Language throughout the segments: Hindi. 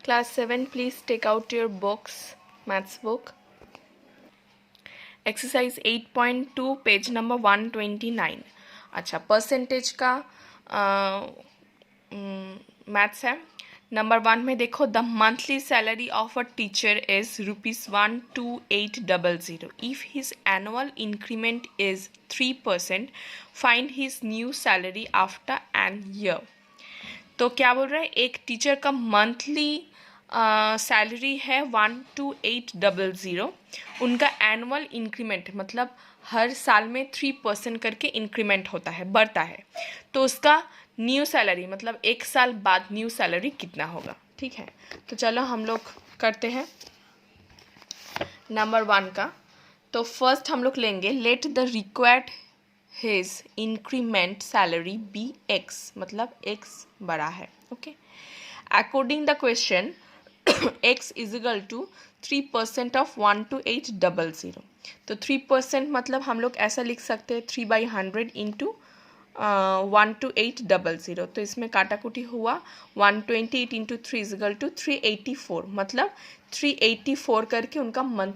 Class 7, please take out your books, maths book. Exercise 8.2, page number 129. अच्छा, परसेंटेज का मैथ्स है. नंबर 1 में देखो, the monthly salary of a teacher is ₹12800. If his annual increment is 3%, find his new salary after an year. तो क्या बोल रहे हैं, एक टीचर का मंथली सैलरी है 12800. उनका एनुअल इंक्रीमेंट मतलब हर साल में 3% करके इंक्रीमेंट होता है, बढ़ता है. तो उसका न्यू सैलरी मतलब एक साल बाद न्यू सैलरी कितना होगा. ठीक है, तो चलो हम लोग करते हैं नंबर 1 का. तो फर्स्ट हम लोग लेंगे, let the required his increment salary be x, मतलब एक्स बड़ा है. Okay, according the question x is equal to 3% of 12800. तो 3% मतलब हम लोग ऐसा लिख सकते हैं 3/100 इंटू 12800. तो इसमें काटाकुटी हुआ 128 इंटू 3 इज इक्वल टू 384, मतलब 384 करके उनका मंथ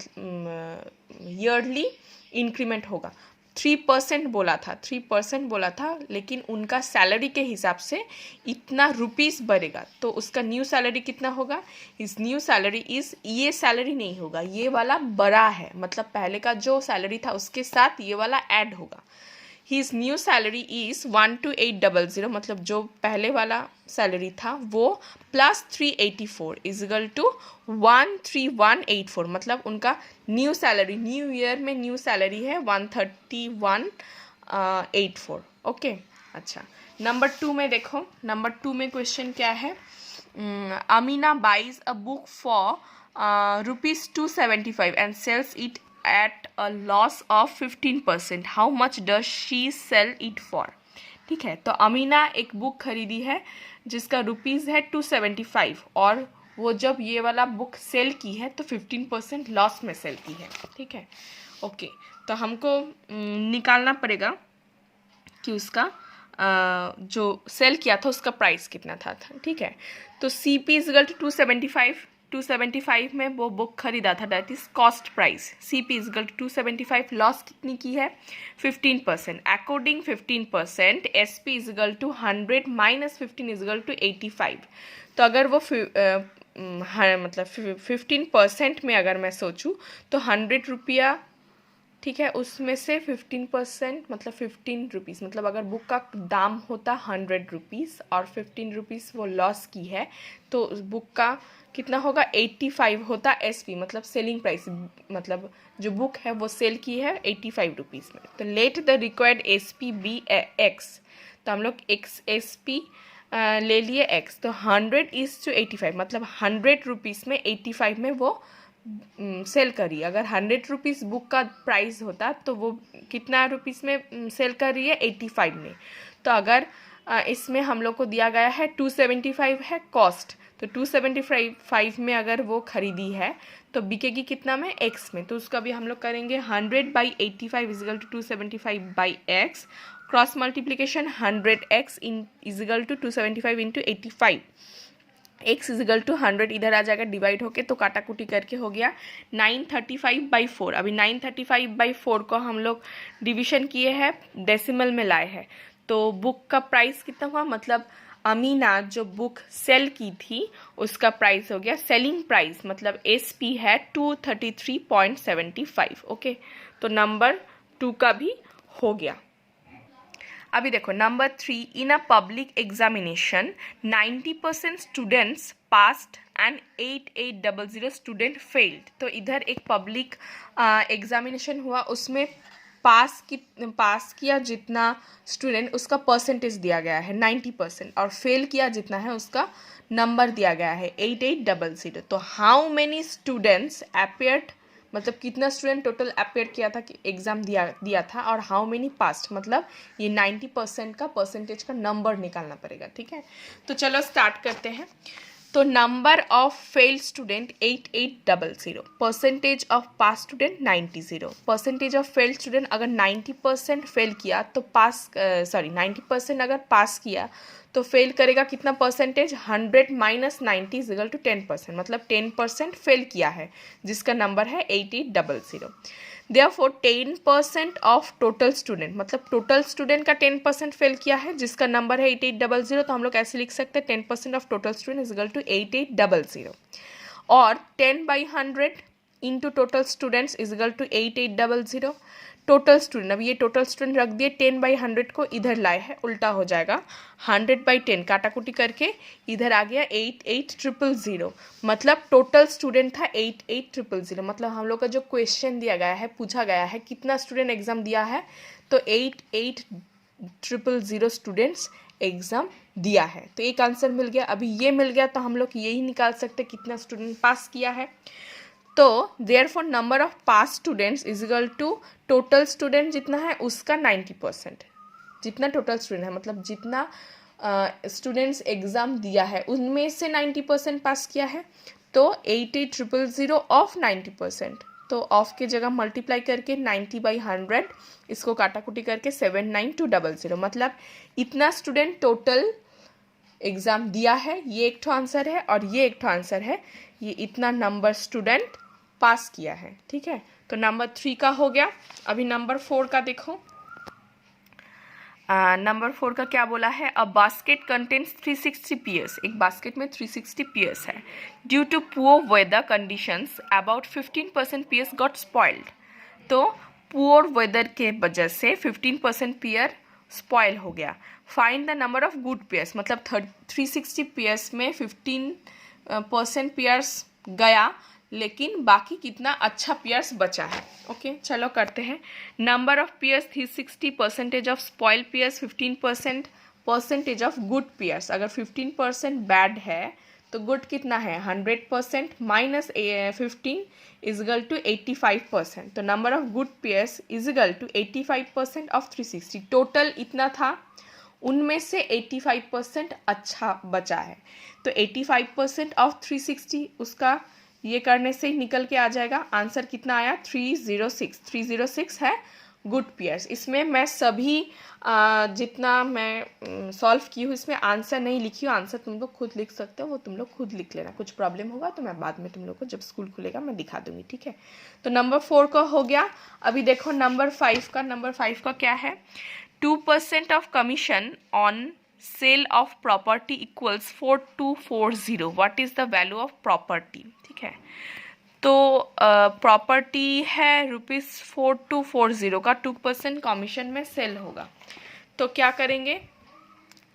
ईयरली इंक्रीमेंट होगा. 3% बोला था, 3% बोला था, लेकिन उनका सैलरी के हिसाब से इतना रुपीस बढ़ेगा. तो उसका न्यू सैलरी कितना होगा. इस न्यू सैलरी इस ये सैलरी नहीं होगा, ये वाला बड़ा है, मतलब पहले का जो सैलरी था उसके साथ ये वाला ऐड होगा. हिज न्यू सैलरी इज 12800, मतलब जो पहले वाला सैलरी था वो प्लस 384 इज इक्वल टू 13184, मतलब उनका न्यू सैलरी न्यू ईयर में न्यू सैलरी है 13184. ओके, अच्छा, नंबर 2 में देखो. नंबर 2 में क्वेश्चन क्या है, Amina buys a book for ₹275 and sells it at a loss of 15%. How much does she sell it for? ठीक है, तो अमीना एक बुक खरीदी है जिसका रुपीज़ है 275, और वो जब ये वाला बुक सेल की है तो 15% लॉस में सेल की है. ठीक है, ओके, तो हमको निकालना पड़ेगा कि उसका जो सेल किया था उसका प्राइस कितना था. ठीक है, तो C P is equal to 275 में वो बुक खरीदा था, that is cost price. C P is equal to 275, loss कितनी की है 15%. According 15% S P is equal to 100 minus 15 is equal to 85. तो अगर वो मतलब 15% में अगर मैं सोचूं तो 100 रुपया, ठीक है, उसमें से 15% मतलब 15 रुपीज़, मतलब अगर बुक का दाम होता 100 रुपीज़ और 15 रुपीज़ वो लॉस की है तो उस बुक का कितना होगा 85 होता एसपी, मतलब सेलिंग प्राइस, मतलब जो बुक है वो सेल की है 85 रुपीज़ में. तो let the required SP be x. तो हम लोग एक्स एसपी ले लिए एक्स, तो 100 इज टू 85, मतलब 100 रुपीज़ में 85 में वो सेल करी. अगर 100 रुपीज़ बुक का प्राइस होता तो वो कितना रुपीज़ में सेल कर रही है 85 में. तो अगर इसमें हम लोग को दिया गया है 275 है कॉस्ट, तो 275 में अगर वो खरीदी है तो बिकेगी कितना में एक्स में. तो उसका भी हम लोग करेंगे 100/85 is equal to 275/x, cross multiplication 100x is equal to 275 into 85. x is equal to 100 इधर आ जाएगा डिवाइड होके, तो काटाकुटी करके हो गया 935/4. अभी 935/4 को हम लोग डिवीजन किए हैं, डेसिमल में लाए हैं. तो बुक का प्राइस कितना हुआ, मतलब अमीना जो बुक सेल की थी उसका प्राइस हो गया, सेलिंग प्राइस मतलब एस पी है 233.75. ओके, तो नंबर 2 का भी हो गया. अभी देखो number 3, in a public examination 90% students passed and 8800 student failed. तो इधर एक पब्लिक एग्जामिनेशन हुआ, उसमें पास किया जितना स्टूडेंट उसका परसेंटेज दिया गया है 90%, और फेल किया जितना है उसका नंबर दिया गया है 8800. तो हाउ मेनी स्टूडेंट्स अपेयर्ड, मतलब कितना स्टूडेंट टोटल अपेयर किया था कि एग्ज़ाम दिया था, और हाउ मेनी पास्ट, मतलब ये 90% का परसेंटेज का नंबर निकालना पड़ेगा. ठीक है, तो चलो स्टार्ट करते हैं. तो number of fail student 8800, percentage of pass student 90। Percentage of fail student अगर 90% फेल किया तो पास 90% अगर पास किया तो फेल करेगा कितना percentage, 100 minus 90 is equal to 10%, मतलब 10% फेल किया है जिसका नंबर है 8800। Therefore 10% ऑफ टोटल स्टूडेंट, मतलब टोटल स्टूडेंट का 10% फेल किया है जिसका नंबर है 8800, तो हम लोग ऐसे लिख सकते हैं 10% of total student is equal to 8800, और 10/100 into total students is equal to 8800। Total student, अब ये टोटल स्टूडेंट रख दिए, 10/100 को इधर लाए है, उल्टा हो जाएगा, 100/10 काटाकुटी करके इधर आ गया 8800, मतलब टोटल स्टूडेंट था 8800। मतलब हम लोग का जो क्वेश्चन दिया गया है, पूछा गया है कितना स्टूडेंट एग्जाम दिया है, तो 8800 स्टूडेंट्स एग्जाम दिया है। तो एक आंसर मिल गया। अभी ये मिल गया तो हम लोग यही निकाल सकते कितना स्टूडेंट पास किया है। तो therefore number of pass students is equal to total student जितना है उसका 90%, जितना टोटल स्टूडेंट है मतलब जितना स्टूडेंट्स एग्ज़ाम दिया है उनमें से 90% पास किया है, तो 8800 ऑफ 90%, तो ऑफ के जगह मल्टीप्लाई करके 90/100 इसको काटाकुटी करके 79200, मतलब इतना स्टूडेंट टोटल एग्ज़ाम दिया है। ये एक ठो आंसर है और ये एक ठो आंसर है, ये इतना नंबर स्टूडेंट पास किया है। ठीक है, तो नंबर 3 का हो गया। अभी नंबर 4 का देखो। नंबर 4 का क्या बोला है, अ बास्केट कंटेन्स 360 पीयर्स, एक बास्केट में 360 पीयर्स है। Due to poor weather conditions about 15% pears got spoiled, तो पुअर वेदर के वजह से 15% पीयर स्पॉइल हो गया। Find the number of good pears, मतलब 360 पेयर्स में 15% पेयर्स गया, लेकिन बाकी कितना अच्छा पेयर्स बचा है। ओके चलो करते हैं। Number of pairs 360, percentage of spoil pairs 15%, percentage of good pairs, अगर 15% बैड है तो गुड कितना है 100%, माइनस 15 इज इक्वल टू 85%, तो number of good pears is equal to 85% of 360। Total इतना था, उनमें से 85% अच्छा बचा है, तो 85% ऑफ 360 उसका ये करने से निकल के आ जाएगा। आंसर कितना आया 306 है गुड पेयर्स। इसमें मैं सभी जितना मैं सॉल्व की हूँ इसमें आंसर नहीं लिखी हूँ, आंसर तुम लोग खुद लिख सकते हो, वो तुम लोग खुद लिख लेना। कुछ प्रॉब्लम होगा तो मैं बाद में तुम लोग को जब स्कूल खुलेगा मैं दिखा दूंगी। ठीक है, तो नंबर 4 का हो गया। अभी देखो नंबर 5 का। नंबर 5 का क्या है, 2% of commission on sale of property equals 4240, what is the value of property. ठीक है, तो प्रॉपर्टी है ₹4240 का 2% कमीशन में सेल होगा, तो क्या करेंगे,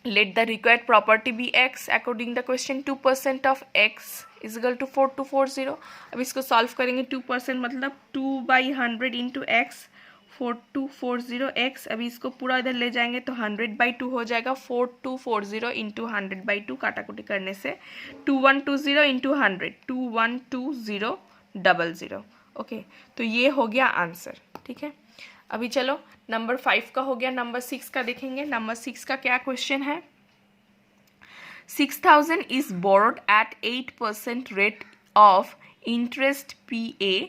let the required property be x according the question, 2% of x is equal to 4240। अब इसको सॉल्व करेंगे, 2% मतलब 2/100 इंटू एक्स, 4240x। अभी इसको पूरा इधर ले जाएंगे तो 100/2 हो जाएगा, 4240 इंटू 100/2 काटाकुटी करने से 2120 इंटू 100, 212000। ओके, तो ये हो गया आंसर। ठीक है, अभी चलो नंबर 5 का हो गया। नंबर 6 का देखेंगे। नंबर 6 का क्या क्वेश्चन है, 6000 is borrowed at 8% rate of interest PA,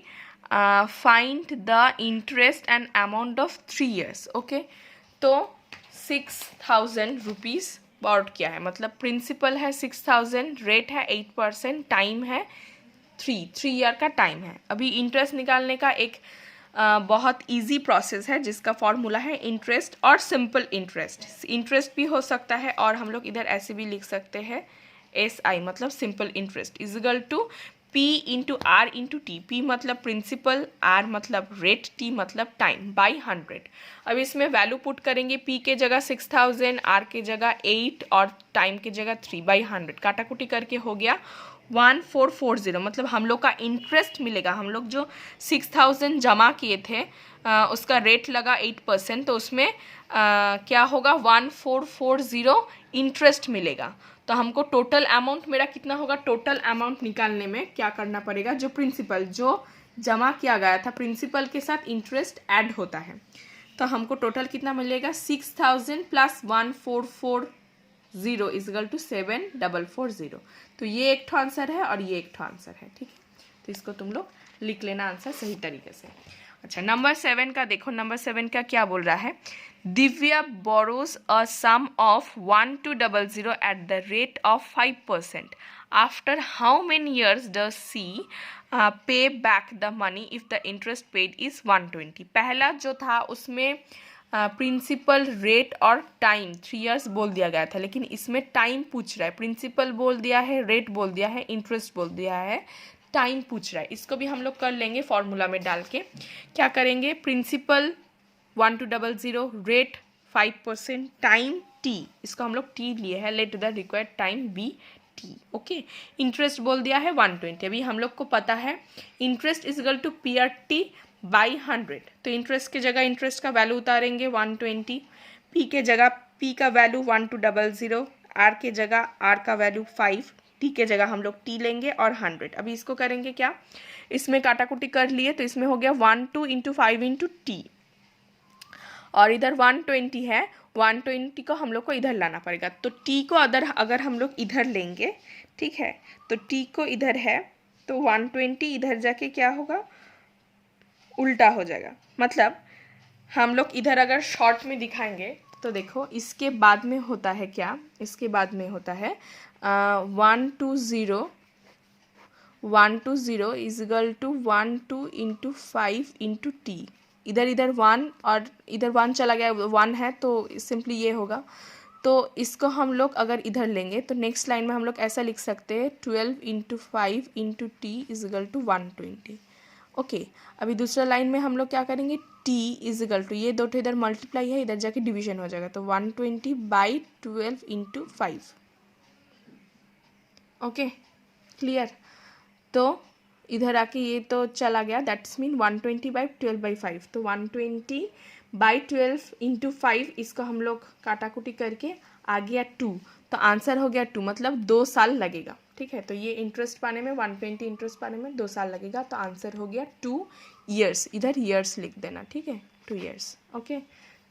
find the interest and amount of 3 years। Okay, तो 6000 रुपीज़ बोर्ड किया है, मतलब प्रिंसिपल है 6000, रेट है 8%, टाइम है 3 ईयर का टाइम है। अभी इंटरेस्ट निकालने का एक बहुत इजी प्रोसेस है जिसका फॉर्मूला है इंटरेस्ट और सिंपल इंटरेस्ट। इंटरेस्ट भी हो सकता है और हम लोग इधर ऐसे भी लिख सकते हैं SI, मतलब simple interest is equal to P into R into T। P मतलब प्रिंसिपल, R मतलब रेट, T मतलब टाइम, बाई 100। अब इसमें वैल्यू पुट करेंगे, P के जगह 6000, R के जगह 8 और टाइम के जगह 3/100, काटाकुटी करके हो गया 1440। मतलब हम लोग का इंटरेस्ट मिलेगा, हम लोग जो 6000 जमा किए थे उसका रेट लगा 8%, तो उसमें क्या होगा 1440 इंटरेस्ट मिलेगा। तो हमको टोटल अमाउंट मेरा कितना होगा, टोटल अमाउंट निकालने में क्या करना पड़ेगा, जो प्रिंसिपल जो जमा किया गया था प्रिंसिपल के साथ इंटरेस्ट ऐड होता है, तो हमको टोटल कितना मिलेगा 6000 प्लस 1440 0 इजगल टू 7440। तो ये एक ठो आंसर है और ये एक ठो आंसर है, ठीक है। तो इसको तुम लोग लिख लेना आंसर सही तरीके से। अच्छा, नंबर 7 का देखो, नंबर 7 का क्या बोल रहा है। Divya borrows a sum of 1200 at the rate of 5%। After how many years does she pay back the money if the interest paid is 120। पहला जो था उसमें प्रिंसिपल रेट और टाइम 3 इयर्स बोल दिया गया था, लेकिन इसमें टाइम पूछ रहा है। प्रिंसिपल बोल दिया है, रेट बोल दिया है, इंटरेस्ट बोल दिया है, टाइम पूछ रहा है। इसको भी हम लोग कर लेंगे फॉर्मूला में डाल के। क्या करेंगे, प्रिंसिपल 1200, रेट 5%, टाइम टी, इसको हम लोग टी लिए है, let the required time be T. Okay, interest बोल दिया है 120। अभी हम लोग को पता है interest is equal to P R T by 100। तो इंटरेस्ट के जगह इंटरेस्ट का वैल्यू उतारेंगे 120, पी के जगह पी का वैल्यू 1200, आर के जगह आर का वैल्यू 5, टी के जगह हम लोग टी लेंगे और 100। अभी इसको करेंगे क्या, इसमें काटाकुटी कर लिए तो इसमें हो गया 12 इंटू 5 इंटू टी, और इधर 120 है, 120 को हम लोग को इधर लाना पड़ेगा। तो टी को अगर हम लोग इधर लेंगे, ठीक है, तो टी को इधर है तो 120 इधर जाके क्या होगा, उल्टा हो जाएगा। मतलब हम लोग इधर अगर शॉर्ट में दिखाएंगे तो देखो इसके बाद में होता है क्या, इसके बाद में होता है 120 is equal to 12 into 5 into T. इधर 1 और इधर 1 चला गया, 1 है तो सिंपली ये होगा। तो इसको हम लोग अगर इधर लेंगे तो नेक्स्ट लाइन में हम लोग ऐसा लिख सकते हैं 12 into 5 into T is equal to 120। Okay, अभी दूसरा लाइन में हम लोग क्या करेंगे, t इज इक्वल टू, ये दो तो इधर मल्टीप्लाई है, इधर जाके डिवीजन हो जाएगा, तो 120 बाई 12 इंटू 5। Okay, clear. तो इधर आके ये तो चला गया, दैट्स मीन 120 बाई 12 बाई 5। तो 120 बाई 12 इंटू 5, इसको हम लोग काटाकुटी करके आ गया 2। तो आंसर हो गया 2, मतलब 2 साल लगेगा, ठीक है। तो ये इंटरेस्ट पाने में 120 इंटरेस्ट पाने में 2 साल लगेगा, तो आंसर हो गया 2 ईयर्स। इधर ईयर्स लिख देना, ठीक है, 2 ईयर्स। ओके,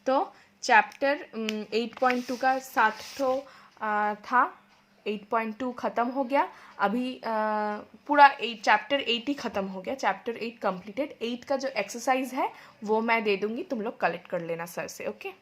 तो चैप्टर 8.2 का 7 ठो था, 8.2 ख़त्म हो गया। अभी पूरा चैप्टर 8 ही ख़त्म हो गया, चैप्टर 8 कंप्लीटेड। 8 का जो एक्सरसाइज है वो मैं दे दूँगी, तुम लोग कलेक्ट कर लेना सर से। ओके।